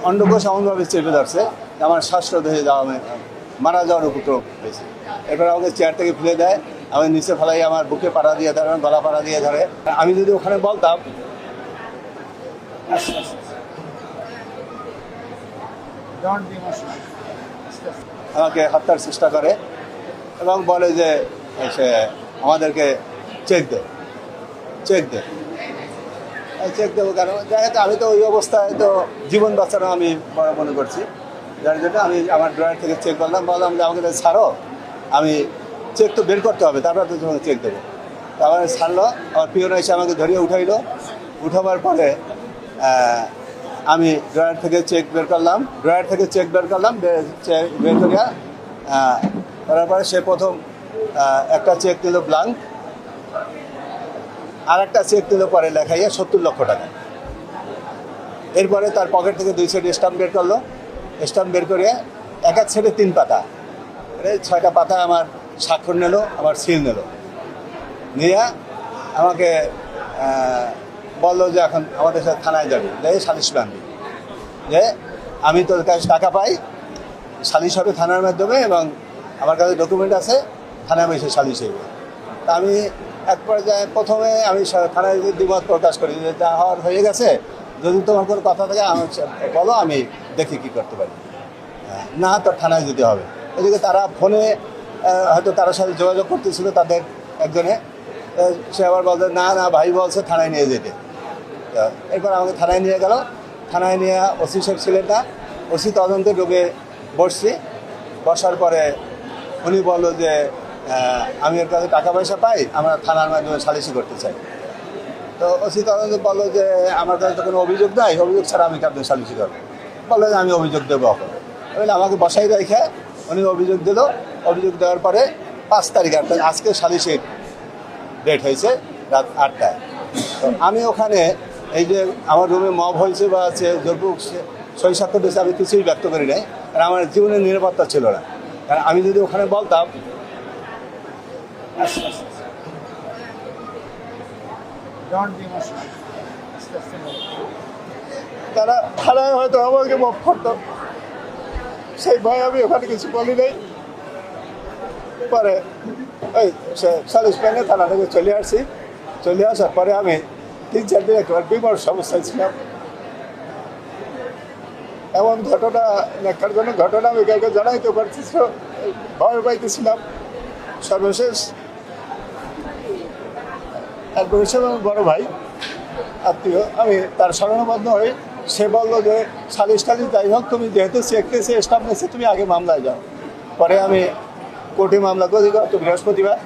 অন্ডকোষ এমনভাবে চেপে ধরছে আমার শ্বাসরোধ হয়ে যাওয়া মারা যাওয়ার উপক্রম হয়েছে। এরপর আমাকে চেয়ার থেকে ফেলে দেয়, আমি নিচে ফেলাই, আমার বুকে পাড়া দিয়ে ধরে, গলা পাড়া দিয়ে ধরে। আমি যদি ওখানে বলতাম আমাকে হত্যার চেষ্টা করে এবং বলে যে সে আমাদেরকে চেক দেবো কেন যেহেতু আমি তো ওই অবস্থায় তো জীবন বাঁচানো আমি মনে করছি, যার জন্য আমি আমার ড্রয়ার থেকে চেক করলাম, বললাম যে আমাকে ছাড়ো, আমি চেক তো বের করতে হবে, তারপর তো তোমাকে চেক দেবো। তারপরে ছাড়লো, আমার পিওন এসে আমাকে ধরিয়ে উঠাবার পরে আমি ড্রয়ার থেকে চেক বের করলাম, বের করিয়া করার পরে সে প্রথম একটা চেক দিল ব্লাঙ্ক, আর একটা চেক দিল পরে লেখাইয়া 70 লক্ষ টাকা। এরপরে তার পকেট থেকে 2 সেট স্টাম্প বের করলো, স্টাম্প বের করে এক সেটে 3 পাতা, 6টা পাতা আমার স্বাক্ষর নিল, আমার সিল নিল, নিয়ে আমাকে বললো যে এখন আমাদের সাথে থানায় যাবে, সালিশ বান্ধি, যে আমি তোর কাছে টাকা পাই, সালিশ হবে থানার মাধ্যমে এবং আমার কাছে ডকুমেন্ট আছে, থানায় বসে সালিশ হইবে। তা আমি এক পর্যায়ে প্রথমে আমি থানায় দ্বিমত প্রকাশ করি যে যা হওয়ার হয়ে গেছে, যদি তোমার কোনো কথা থাকে বলো, আমি দেখি কি করতে পারি, না তোর থানায় যেতে হবে। এদিকে তারা ফোনে হয়তো তার সাথে যোগাযোগ করতেছিল, তাদের একজনে, সে আবার বলছে না ভাই বলছে থানায় নিয়ে যেতে। এরপর আমাকে থানায় নিয়ে গেল, থানায় নিয়ে ওসি সাহেব ছিলেন না, ওসি তদন্তে ঢুকে বসার পরে উনি বললো যে আমি এর কাছে টাকা পয়সা পাই, আমরা থানার মাধ্যমে সালিশি করতে চাই। তো ওসি তদন্তে বললো যে আমার কাছে তো কোনো অভিযোগ নাই, অভিযোগ ছাড়া আমি কাউকে সালিশি করবো। বললো যে আমি অভিযোগ দেবো এখন। আমাকে বসাই রেখে উনি অভিযোগ দিল, অভিযোগ দেওয়ার পরে 5 তারিখ, আজকে সালিশির ডেট হয়েছে রাত 8টায়। তো আমি ওখানে এই যে আমার রুমে মব হয়েছে বা আছে জোরপূর্বক সই স্বাক্ষর দিয়েছে, আমি কিছুই ব্যক্ত করি নাই, কারণ আমার জীবনের নিরাপত্তা ছিল না। কারণ আমি যদি ওখানে বলতাম তারা থানায় হয়তো আমাকে মব করতো, সেই ভয় আমি ওখানে কিছু বলি নাই। পরে ওই সালিশ পেনে থানা থেকে চলে আসার পরে আমি 3-4 দিন একবার বিমর্ষ অবস্থায় ছিলাম। এমন ঘটনা দেখার জন্য আমি কাউকে জানাইতে পারতেছি, ভয় পাইতেছিলাম। সর্বশেষ একবার হিসেবে আমার বড় ভাই আত্মীয়, আমি তার শরণাবদ্ধ হই। সে বললো যে সালিশ যাই হোক, তুমি যেহেতু চেক নিয়েছে, স্টাম্প নিয়েছে, তুমি আগে মামলায় যাও। পরে আমি কোর্টে মামলা করি গত বৃহস্পতিবার।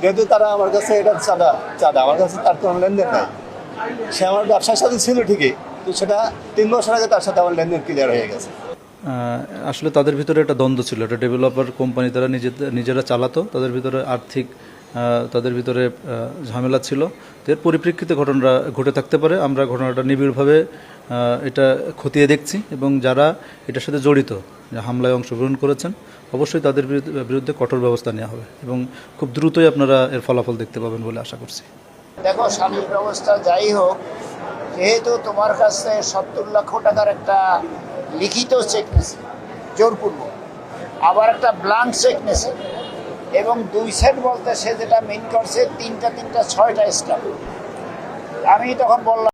যেহেতু তারা আমার কাছে এটা চাঁদা আমার কাছে তার কোনো লেনদেন নাই, সে আমার ব্যবসার সাথে ছিল ঠিকই, তো সেটা 3 বছর আগে তার সাথে আমার লেনদেন ক্লিয়ার হয়ে গেছে। আসলে তাদের ভিতরে একটা দ্বন্দ্ব ছিল, একটা ডেভেলপার কোম্পানি তারা নিজেরা চালাতো, তাদের ভিতরে আর্থিক তাদের ভিতরে ঝামেলা ছিল। এর পরিপ্রেক্ষিতে ঘটনাটা ঘটে থাকতে পারে। আমরা ঘটনাটা নিবিড়ভাবে এটা খতিয়ে দেখছি এবং যারা এটার সাথে জড়িত, হামলায় অংশগ্রহণ করেছেন, অবশ্যই তাদের বিরুদ্ধে কঠোর ব্যবস্থা নেওয়া হবে এবং খুব দ্রুতই আপনারা এর ফলাফল দেখতে পাবেন বলে আশা করছি। দেখো, সালিশ ব্যবস্থা যাই হোক, যেহেতু তোমার কাছে 70 লক্ষ টাকার একটা লিখিত চেক নিয়েছে জোরপূর্বক, আবার একটা ব্লাঙ্ক চেক নিয়েছে এবং 2 সেট বলতে সে যেটা মেন করছে 3টা 6টা স্টাম্প। আমি তখন বললাম